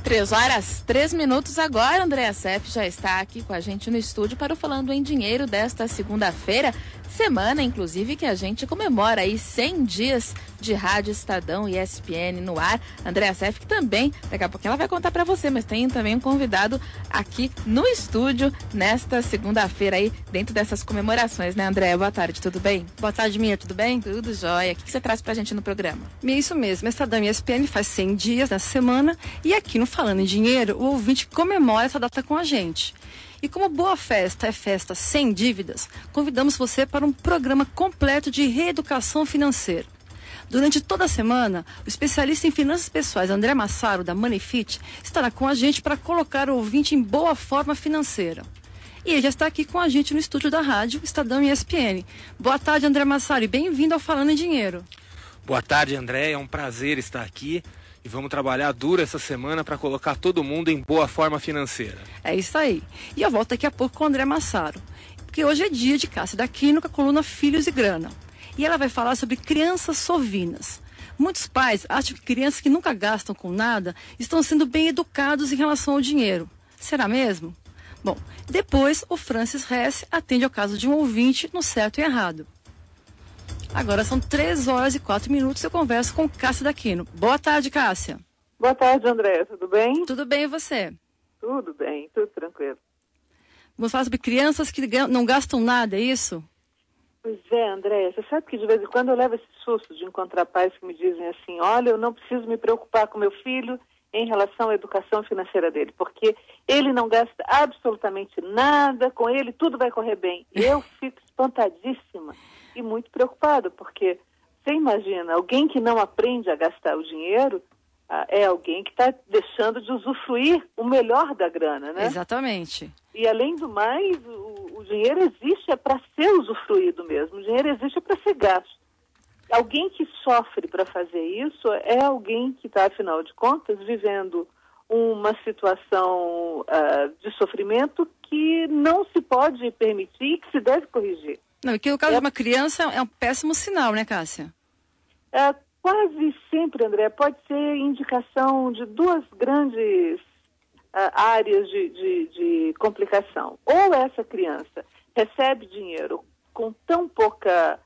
3h03 agora. Andréa Seff já está aqui com a gente no estúdio para o Falando em Dinheiro desta segunda-feira. Semana, inclusive, que a gente comemora aí 100 dias de Rádio Estadão e ESPN no ar. Andréa Seff, que também, daqui a pouquinho ela vai contar para você, mas tem também um convidado aqui no estúdio nesta segunda-feira aí, dentro dessas comemorações, né, Andréa? Boa tarde, tudo bem? Boa tarde, Minha, tudo bem? Tudo jóia. O que você traz pra gente no programa? Isso mesmo, Estadão e ESPN faz 100 dias nessa semana e aqui no Falando em Dinheiro, o ouvinte comemora essa data com a gente. E como boa festa é festa sem dívidas, convidamos você para um programa completo de reeducação financeira. Durante toda a semana, o especialista em finanças pessoais André Massaro, da Moneyfit, estará com a gente para colocar o ouvinte em boa forma financeira. E ele já está aqui com a gente no estúdio da rádio Estadão e ESPN. Boa tarde, André Massaro, e bem-vindo ao Falando em Dinheiro. Boa tarde, André, é um prazer estar aqui. E vamos trabalhar duro essa semana para colocar todo mundo em boa forma financeira. É isso aí. E eu volto daqui a pouco com o André Massaro. Porque hoje é dia de Cássia Daquino com a coluna Filhos e Grana. E ela vai falar sobre crianças sovinas. Muitos pais acham que crianças que nunca gastam com nada estão sendo bem educados em relação ao dinheiro. Será mesmo? Bom, depois o Francis Hess atende ao caso de um ouvinte no certo e errado. Agora são 3h04 e eu converso com Cássia Daquino. Boa tarde, Cássia. Boa tarde, André. Tudo bem? Tudo bem, e você? Tudo bem, tudo tranquilo. Vamos falar sobre crianças que não gastam nada, é isso? Pois é, André. Você sabe que de vez em quando eu levo esse susto de encontrar pais que me dizem assim, olha, eu não preciso me preocupar com meu filho em relação à educação financeira dele, porque ele não gasta absolutamente nada, com ele tudo vai correr bem. Eu fico espantadíssima e muito preocupada, porque você imagina, alguém que não aprende a gastar o dinheiro é alguém que está deixando de usufruir o melhor da grana, né? Exatamente. E além do mais, o dinheiro existe para ser usufruído mesmo, o dinheiro existe para ser gasto. Alguém que sofre para fazer isso é alguém que está, afinal de contas, vivendo uma situação de sofrimento que não se pode permitir e que se deve corrigir. Não, e que o caso de uma criança é um péssimo sinal, né, Cássia? Quase sempre, André, pode ser indicação de duas grandes áreas de complicação. Ou essa criança recebe dinheiro com tão pouca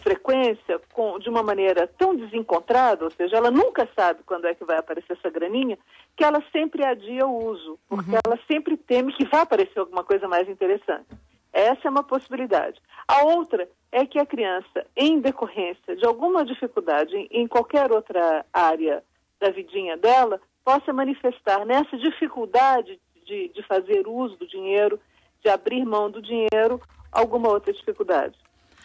frequência, de uma maneira tão desencontrada, ou seja, ela nunca sabe quando é que vai aparecer essa graninha, que ela sempre adia o uso, porque ela sempre teme que vai aparecer alguma coisa mais interessante. Essa é uma possibilidade. A outra é que a criança, em decorrência de alguma dificuldade em qualquer outra área da vidinha dela, possa manifestar nessa dificuldade de fazer uso do dinheiro, de abrir mão do dinheiro, alguma outra dificuldade.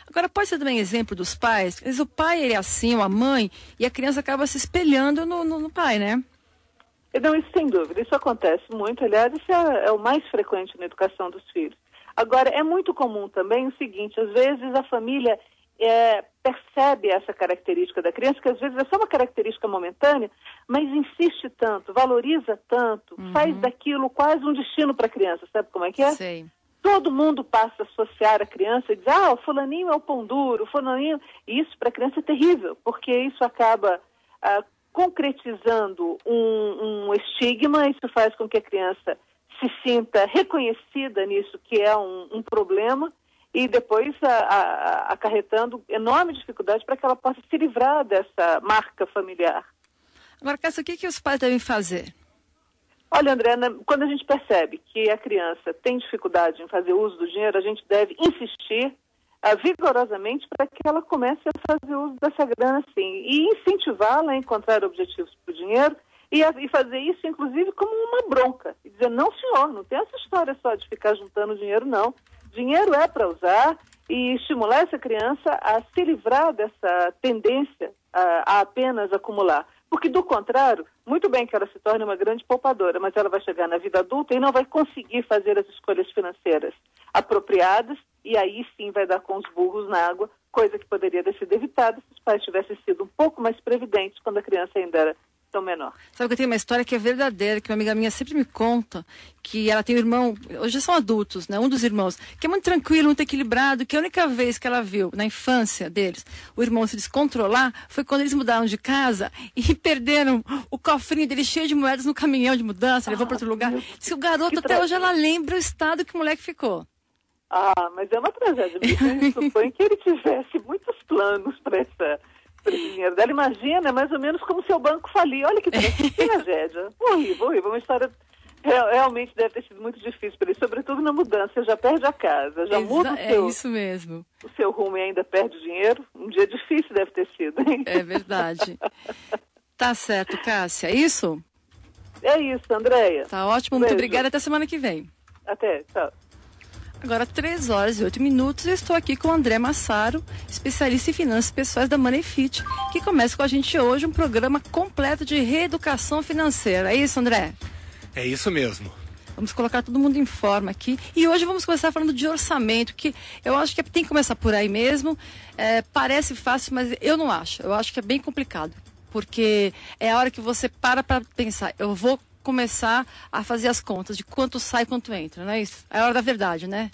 Agora, pode ser também exemplo dos pais? Às vezes o pai ele é assim, ou a mãe, e a criança acaba se espelhando no pai, né? Não, isso sem dúvida. Isso acontece muito. Aliás, isso é o mais frequente na educação dos filhos. Agora, é muito comum também o seguinte, às vezes a família percebe essa característica da criança, que às vezes é só uma característica momentânea, mas insiste tanto, valoriza tanto, faz daquilo quase um destino para a criança. Sabe como é que é? Sei. Todo mundo passa a associar a criança e diz, o fulaninho é o pão duro, o fulaninho... E isso para a criança é terrível, porque isso acaba concretizando um estigma, isso faz com que a criança se sinta reconhecida nisso, que é um problema, e depois acarretando enorme dificuldade para que ela possa se livrar dessa marca familiar. Agora, Cássia, o que os pais devem fazer? Olha, André, quando a gente percebe que a criança tem dificuldade em fazer uso do dinheiro, a gente deve insistir vigorosamente para que ela comece a fazer uso dessa grana, sim, e incentivá-la a encontrar objetivos para o dinheiro e fazer isso, inclusive, como uma bronca. E dizer, não, senhor, não tem essa história só de ficar juntando dinheiro, não. Dinheiro é para usar e estimular essa criança a se livrar dessa tendência a apenas acumular. Porque, do contrário, muito bem que ela se torne uma grande poupadora, mas ela vai chegar na vida adulta e não vai conseguir fazer as escolhas financeiras apropriadas e aí sim vai dar com os burros na água, coisa que poderia ter sido evitada se os pais tivessem sido um pouco mais previdentes quando a criança ainda era tão menor. Sabe que eu tenho uma história que é verdadeira, que uma amiga minha sempre me conta, que ela tem um irmão, hoje são adultos, né? Um dos irmãos, que é muito tranquilo, muito equilibrado, que a única vez que ela viu, na infância deles, o irmão se descontrolar, foi quando eles mudaram de casa e perderam o cofrinho dele cheio de moedas no caminhão de mudança, levou para outro lugar. Diz que o garoto até hoje ela lembra o estado que o moleque ficou. Mas é uma tragédia. Eu suponho que ele tivesse muitos planos para esse dinheiro dela. Imagina, é mais ou menos como se o banco falir. Olha que tragédia. Horrível, horrível. Uma história realmente deve ter sido muito difícil para ele, sobretudo na mudança. Você já perde a casa, já muda isso mesmo. O seu rumo e ainda perde dinheiro. Um dia difícil deve ter sido, hein? É verdade. Tá certo, Cássia. É isso? É isso, Andréia. Tá ótimo. Muito obrigada. Até semana que vem. Até, tchau. Agora, 3h08. Eu estou aqui com o André Massaro, especialista em finanças pessoais da Moneyfit, que começa com a gente hoje um programa completo de reeducação financeira. É isso, André? É isso mesmo. Vamos colocar todo mundo em forma aqui. E hoje vamos começar falando de orçamento, que eu acho que tem que começar por aí mesmo. Parece fácil, mas eu não acho. Eu acho que é bem complicado. Porque é a hora que você para pensar, eu vou começar a fazer as contas de quanto sai e quanto entra, não é isso? É a hora da verdade, né?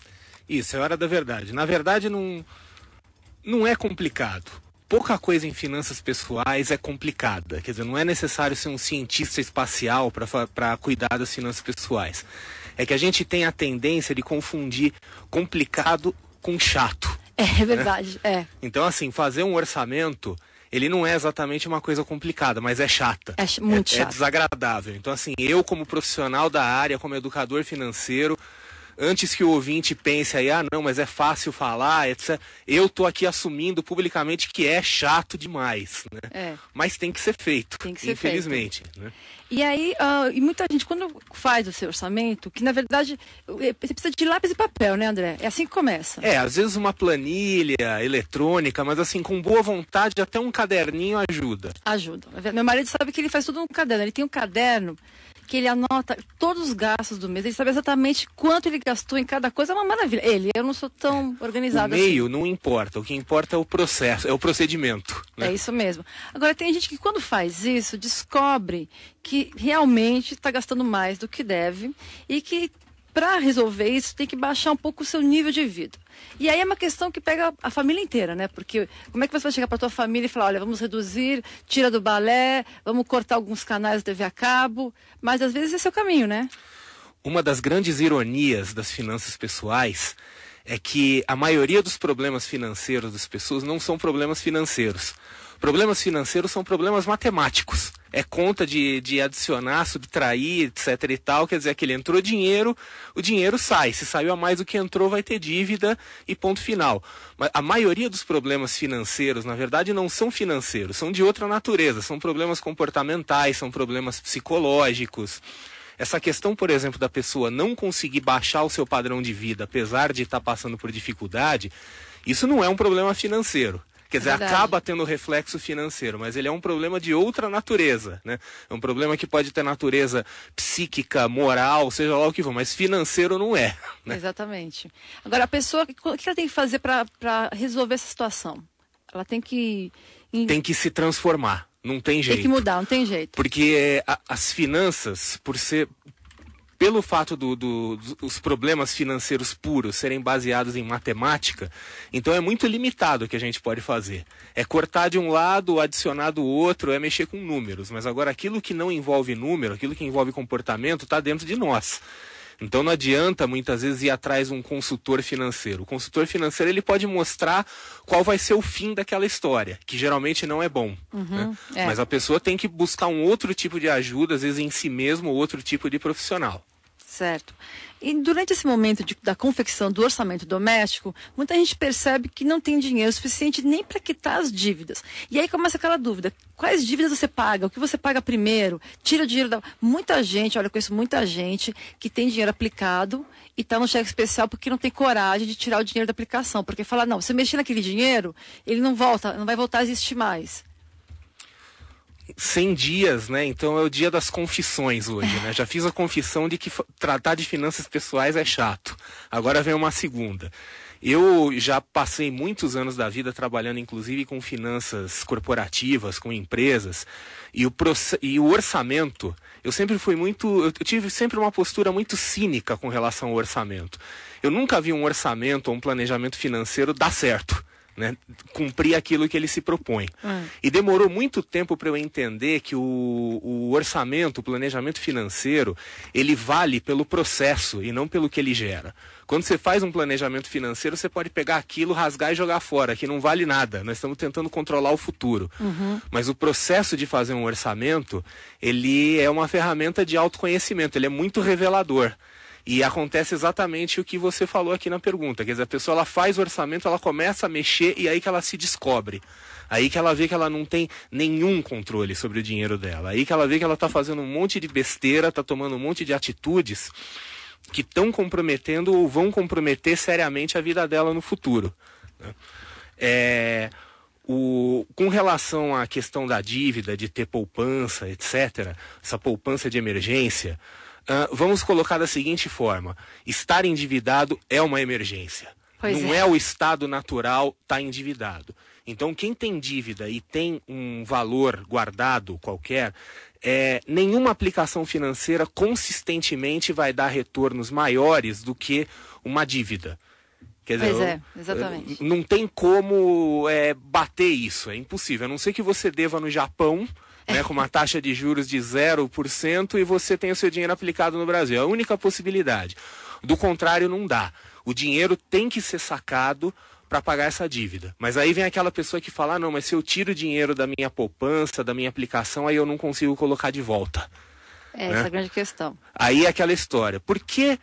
Isso, é a hora da verdade. Na verdade, não é complicado. Pouca coisa em finanças pessoais é complicada. Quer dizer, não é necessário ser um cientista espacial para cuidar das finanças pessoais. É que a gente tem a tendência de confundir complicado com chato. É verdade, né? Então, assim, fazer um orçamento, ele não é exatamente uma coisa complicada, mas é chata. É muito chato. É desagradável. Então, assim, eu como profissional da área, como educador financeiro, antes que o ouvinte pense aí, não, mas é fácil falar, etc. Eu tô aqui assumindo publicamente que é chato demais, né? Mas tem que ser feito, infelizmente. Né? E aí, e muita gente, quando faz o seu orçamento, que na verdade, você precisa de lápis e papel, né, André? É assim que começa. Às vezes uma planilha eletrônica, mas assim, com boa vontade, até um caderninho ajuda. Ajuda. Meu marido sabe que ele faz tudo no caderno. Ele tem um caderno que ele anota todos os gastos do mês, ele sabe exatamente quanto ele gastou em cada coisa, é uma maravilha. Eu não sou tão organizado assim. O meio não importa, o que importa é o processo, é o procedimento. Né? É isso mesmo. Agora, tem gente que quando faz isso, descobre que realmente está gastando mais do que deve e que para resolver isso tem que baixar um pouco o seu nível de vida. E aí é uma questão que pega a família inteira, né? Porque como é que você vai chegar para tua família e falar, olha, vamos reduzir, tira do balé, vamos cortar alguns canais da TV a cabo, mas às vezes esse é o caminho, né? Uma das grandes ironias das finanças pessoais é que a maioria dos problemas financeiros das pessoas não são problemas financeiros. Problemas financeiros são problemas matemáticos. É conta de adicionar, subtrair, etc e tal. Quer dizer, que ele entrou dinheiro, o dinheiro sai. Se saiu a mais do que entrou, vai ter dívida e ponto final. Mas a maioria dos problemas financeiros, na verdade, não são financeiros. São de outra natureza. São problemas comportamentais, são problemas psicológicos. Essa questão, por exemplo, da pessoa não conseguir baixar o seu padrão de vida, apesar de estar passando por dificuldade, isso não é um problema financeiro. Quer dizer, acaba tendo reflexo financeiro, mas ele é um problema de outra natureza, né? É um problema que pode ter natureza psíquica, moral, seja lá o que for, mas financeiro não é. Né? Exatamente. Agora, a pessoa, o que ela tem que fazer para resolver essa situação? Ela tem que... Tem que se transformar, não tem jeito. Tem que mudar, não tem jeito. Porque as finanças, pelo fato dos problemas financeiros puros serem baseados em matemática, então é muito limitado o que a gente pode fazer. É cortar de um lado, adicionar do outro, é mexer com números. Mas agora aquilo que não envolve número, aquilo que envolve comportamento, está dentro de nós. Então não adianta muitas vezes ir atrás de um consultor financeiro. O consultor financeiro ele pode mostrar qual vai ser o fim daquela história, que geralmente não é bom. Né? Mas a pessoa tem que buscar um outro tipo de ajuda, às vezes em si mesmo, ou outro tipo de profissional. Certo. E durante esse momento da confecção do orçamento doméstico, muita gente percebe que não tem dinheiro suficiente nem para quitar as dívidas. E aí começa aquela dúvida, quais dívidas você paga? O que você paga primeiro? Tira o dinheiro da... Muita gente, olha, eu conheço muita gente que tem dinheiro aplicado e está no cheque especial porque não tem coragem de tirar o dinheiro da aplicação. Porque fala, não, se eu mexer naquele dinheiro, ele não vai voltar a existir mais. 100 dias, né? Então é o dia das confissões hoje, né? Já fiz a confissão de que tratar de finanças pessoais é chato. Agora vem uma segunda. Eu já passei muitos anos da vida trabalhando, inclusive, com finanças corporativas, com empresas, e o orçamento, eu tive sempre uma postura muito cínica com relação ao orçamento. Eu nunca vi um orçamento ou um planejamento financeiro dar certo, né? Cumprir aquilo que ele se propõe. E demorou muito tempo para eu entender que o orçamento, o planejamento financeiro, ele vale pelo processo e não pelo que ele gera. Quando você faz um planejamento financeiro, você pode pegar aquilo, rasgar e jogar fora, que não vale nada. Nós estamos tentando controlar o futuro. Mas o processo de fazer um orçamento, ele é uma ferramenta de autoconhecimento, ele é muito revelador. E acontece exatamente o que você falou aqui na pergunta. Quer dizer, a pessoa ela faz o orçamento, ela começa a mexer e aí que ela se descobre. Aí que ela vê que ela não tem nenhum controle sobre o dinheiro dela. Aí que ela vê que ela está fazendo um monte de besteira, está tomando um monte de atitudes que estão comprometendo ou vão comprometer seriamente a vida dela no futuro, né? Com relação à questão da dívida, de ter poupança, etc., essa poupança de emergência, vamos colocar da seguinte forma: estar endividado é uma emergência. Não é o estado natural estar endividado. Então, quem tem dívida e tem um valor guardado qualquer, nenhuma aplicação financeira consistentemente vai dar retornos maiores do que uma dívida. Quer dizer, exatamente. Não tem como bater isso, é impossível. A não ser que você deva no Japão, né, com uma taxa de juros de 0% e você tem o seu dinheiro aplicado no Brasil. É a única possibilidade. Do contrário, não dá. O dinheiro tem que ser sacado para pagar essa dívida. Mas aí vem aquela pessoa que fala, não, mas se eu tiro o dinheiro da minha poupança, da minha aplicação, aí eu não consigo colocar de volta. Essa é a grande questão. Aí é aquela história. Por que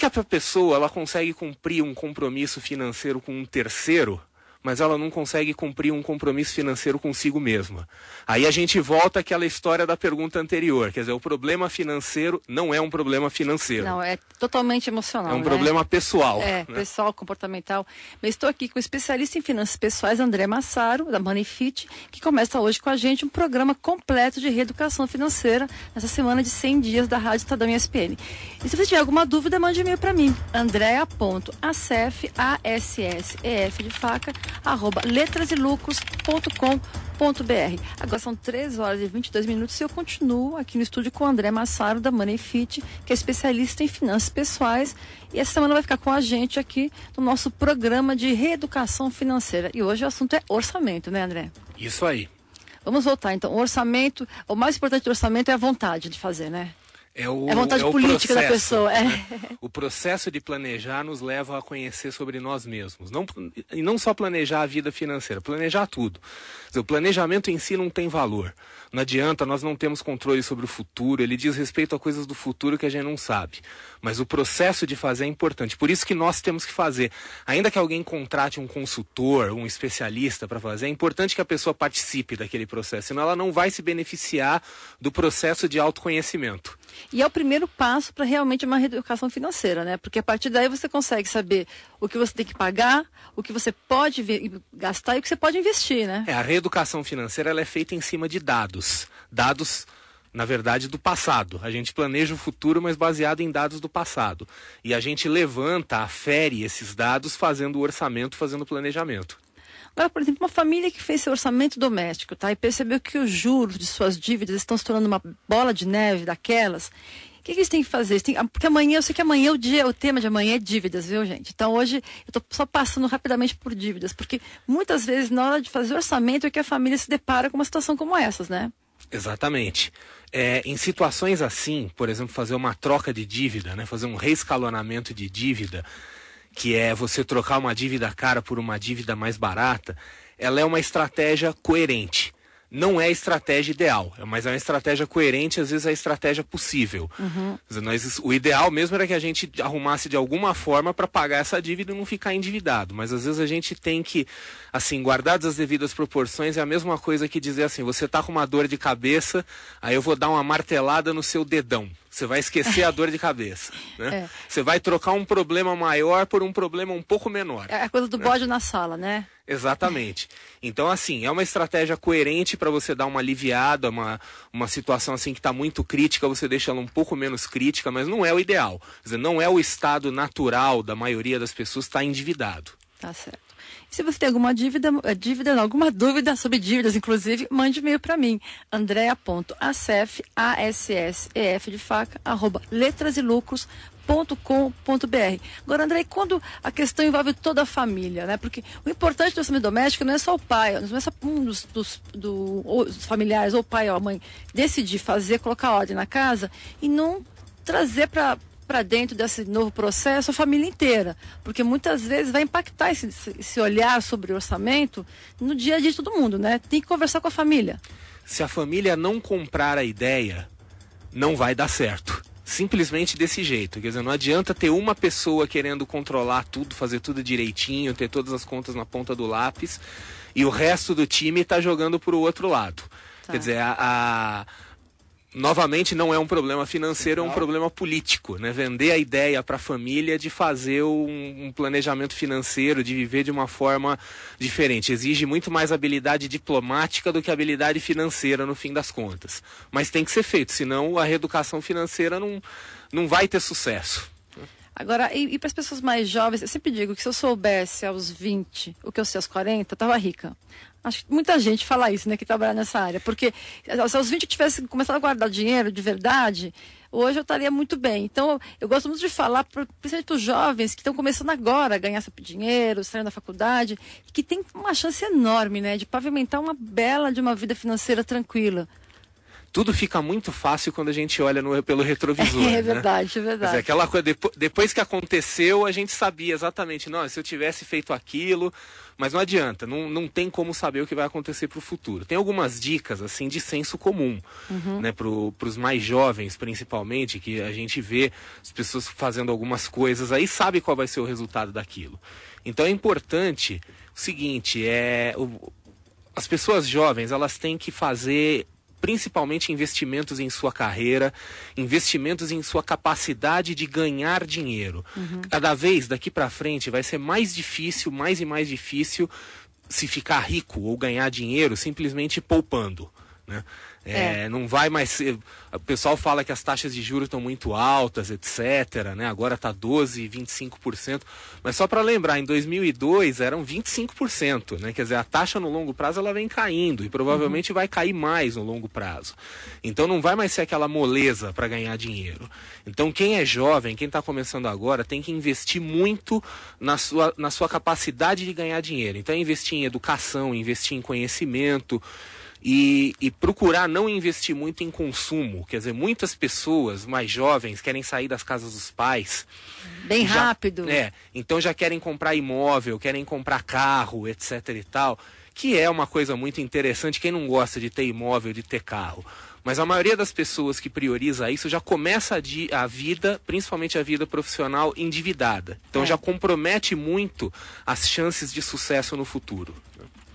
a pessoa ela consegue cumprir um compromisso financeiro com um terceiro, mas ela não consegue cumprir um compromisso financeiro consigo mesma? Aí a gente volta àquela história da pergunta anterior. Quer dizer, o problema financeiro não é um problema financeiro. Não, é totalmente emocional. É um problema pessoal. Né? Pessoal, comportamental. Mas estou aqui com o especialista em finanças pessoais, André Massaro, da Moneyfit, que começa hoje com a gente um programa completo de reeducação financeira nessa semana de 100 dias da Rádio Estadão e ESPN. E se você tiver alguma dúvida, mande e-mail para mim, andrea.assef, A-S-S-E-F de faca, @letraselucros.com.br. Agora são 3 horas e 22 minutos e eu continuo aqui no estúdio com o André Massaro, da Moneyfit, que é especialista em finanças pessoais, e essa semana vai ficar com a gente aqui no nosso programa de reeducação financeira. E hoje o assunto é orçamento, né, André? Isso aí. Vamos voltar então. O orçamento, o mais importante do orçamento é a vontade de fazer, né? É a vontade política processo, da pessoa. Né? O processo de planejar nos leva a conhecer sobre nós mesmos. E não só planejar a vida financeira, planejar tudo. O planejamento em si não tem valor. Não adianta, nós não temos controle sobre o futuro, ele diz respeito a coisas do futuro que a gente não sabe. Mas o processo de fazer é importante. Por isso que nós temos que fazer. Ainda que alguém contrate um consultor, um especialista para fazer, é importante que a pessoa participe daquele processo, senão ela não vai se beneficiar do processo de autoconhecimento. E é o primeiro passo para realmente uma reeducação financeira, né? Porque a partir daí você consegue saber o que você tem que pagar, o que você pode gastar e o que você pode investir, né? A reeducação financeira ela é feita em cima de dados. Dados, na verdade, do passado. A gente planeja o futuro, mas baseado em dados do passado. E a gente levanta, afere esses dados fazendo o orçamento, fazendo o planejamento. Agora, por exemplo, uma família que fez seu orçamento doméstico, tá? E percebeu que os juros de suas dívidas estão se tornando uma bola de neve daquelas. O que eles têm que fazer? Porque amanhã, eu sei que amanhã o tema de amanhã é dívidas, viu, gente? Então hoje eu estou só passando rapidamente por dívidas, porque muitas vezes na hora de fazer orçamento é que a família se depara com uma situação como essas, né? Exatamente. Em situações assim, por exemplo, fazer uma troca de dívida, né? Fazer um reescalonamento de dívida, que é você trocar uma dívida cara por uma dívida mais barata, ela é uma estratégia coerente. Não é a estratégia ideal, mas é uma estratégia coerente, às vezes é a estratégia possível. O ideal mesmo era que a gente arrumasse de alguma forma para pagar essa dívida e não ficar endividado. Mas às vezes a gente tem que, assim, guardadas as devidas proporções, é a mesma coisa que dizer assim, você está com uma dor de cabeça, aí eu vou dar uma martelada no seu dedão. Você vai esquecer a dor de cabeça, né? Você vai trocar um problema maior por um problema um pouco menor. É a coisa do bode na sala, né? Exatamente. Então, assim, é uma estratégia coerente para você dar uma aliviada, uma situação assim que está muito crítica, você deixa ela um pouco menos crítica, mas não é o ideal. Quer dizer, não é o estado natural da maioria das pessoas estar endividado. Tá certo. Se você tem alguma alguma dúvida sobre dívidas, inclusive, mande e-mail para mim, andrea.assef, A-S-S-E-F de faca, @letraselucros.com.br. Agora, André, quando a questão envolve toda a família, né? Porque o importante do orçamento doméstico não é só o pai, não é só um dos familiares, ou o pai ou a mãe, decidir colocar ordem na casa e não trazer para dentro desse novo processo a família inteira, porque muitas vezes vai impactar esse olhar sobre o orçamento no dia a dia de todo mundo, né? Tem que conversar com a família. Se a família não comprar a ideia, não vai dar certo. Simplesmente desse jeito. Quer dizer, não adianta ter uma pessoa querendo controlar tudo, fazer tudo direitinho, ter todas as contas na ponta do lápis, e o resto do time está jogando para o outro lado. Tá. Quer dizer, novamente, não é um problema financeiro, é um problema político, né? Vender a ideia para a família de fazer um planejamento financeiro, de viver de uma forma diferente. Exige muito mais habilidade diplomática do que habilidade financeira, no fim das contas. Mas tem que ser feito, senão a reeducação financeira não vai ter sucesso. Agora, e para as pessoas mais jovens, eu sempre digo que se eu soubesse aos 20 o que eu sei aos 40, eu estava rica. Acho que muita gente fala isso, né, que trabalha nessa área. Porque se aos 20 eu tivesse começado a guardar dinheiro de verdade, hoje eu estaria muito bem. Então, eu gosto muito de falar, principalmente para os jovens que estão começando agora a ganhar seu dinheiro, saindo da faculdade, que tem uma chance enorme, né, de pavimentar uma bela de uma vida financeira tranquila. Tudo fica muito fácil quando a gente olha pelo retrovisor. É verdade, né? É verdade. Aquela coisa, depois que aconteceu, a gente sabia exatamente, não, se eu tivesse feito aquilo, mas não adianta, não tem como saber o que vai acontecer para o futuro. Tem algumas dicas assim de senso comum, né, para os mais jovens, principalmente, que a gente vê as pessoas fazendo algumas coisas aí, sabe qual vai ser o resultado daquilo. Então é importante o seguinte, as pessoas jovens, elas têm que fazer principalmente investimentos em sua carreira, investimentos em sua capacidade de ganhar dinheiro. Cada vez daqui para frente vai ser mais difícil, mais e mais difícil se ficar rico ou ganhar dinheiro simplesmente poupando, né? Não vai mais ser... O pessoal fala que as taxas de juros estão muito altas, etc., né? Agora está 12%, 25%. Mas só para lembrar, em 2002 eram 25%, né? Quer dizer, a taxa no longo prazo ela vem caindo e provavelmente vai cair mais no longo prazo. Então não vai mais ser aquela moleza para ganhar dinheiro. Então quem é jovem, quem está começando agora, tem que investir muito na sua capacidade de ganhar dinheiro. Então investir em educação, investir em conhecimento, e procurar não investir muito em consumo. Quer dizer, muitas pessoas mais jovens querem sair das casas dos pais. Bem rápido. Então já querem comprar imóvel, querem comprar carro, etc. e tal, que é uma coisa muito interessante. Quem não gosta de ter imóvel, de ter carro? Mas a maioria das pessoas que prioriza isso já começa a vida, principalmente a vida profissional, endividada. Então já compromete muito as chances de sucesso no futuro.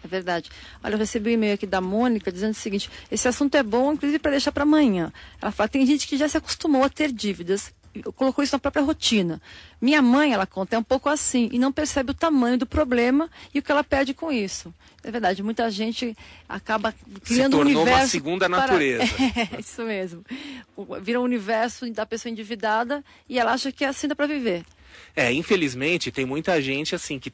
É verdade. Olha, eu recebi um e-mail aqui da Mônica dizendo o seguinte: esse assunto é bom, inclusive, para deixar para amanhã. Ela fala, tem gente que já se acostumou a ter dívidas, colocou isso na própria rotina. Minha mãe, ela conta, é um pouco assim, e não percebe o tamanho do problema e o que ela perde com isso. É verdade, muita gente acaba criando um universo... Se tornou uma segunda natureza. Isso mesmo. Vira um universo da pessoa endividada e ela acha que é assim dá para viver. Infelizmente, tem muita gente assim que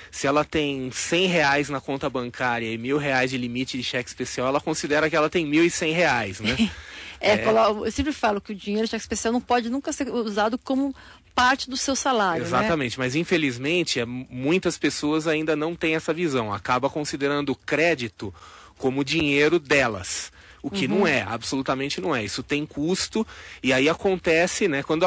se ela tem R$100 na conta bancária e R$1.000 de limite de cheque especial, ela considera que ela tem R$1.100, né? Eu sempre falo que o dinheiro de cheque especial não pode nunca ser usado como parte do seu salário. Exatamente, né? Mas infelizmente muitas pessoas ainda não têm essa visão, acaba considerando o crédito como dinheiro delas. O que não é, absolutamente não é. Isso tem custo e aí acontece, né? Quando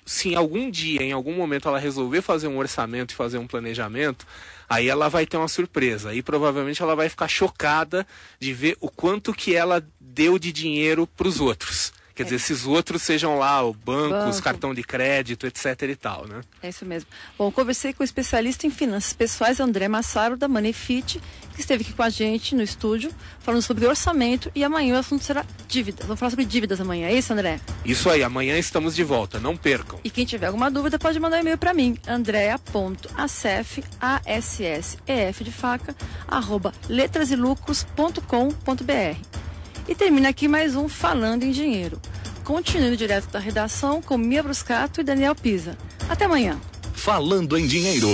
se em algum dia, em algum momento ela resolver fazer um orçamento e fazer um planejamento, aí ela vai ter uma surpresa. Aí provavelmente ela vai ficar chocada de ver o quanto que ela deu de dinheiro para os outros. Quer dizer, esses outros sejam lá o bancos, cartão de crédito, etc e tal, né? É isso mesmo. Bom, conversei com o especialista em finanças pessoais, André Massaro, da Moneyfit, que esteve aqui com a gente no estúdio, falando sobre orçamento, e amanhã o assunto será dívidas. Vamos falar sobre dívidas amanhã, é isso, André? Isso aí, amanhã estamos de volta, não percam. E quem tiver alguma dúvida pode mandar um e-mail para mim, andrea.assef, A-S-S-E-F de faca, @letraselucros.com.br. E termina aqui mais um Falando em Dinheiro. Continuando direto da redação com Mia Bruscato e Daniel Pisa. Até amanhã. Falando em Dinheiro.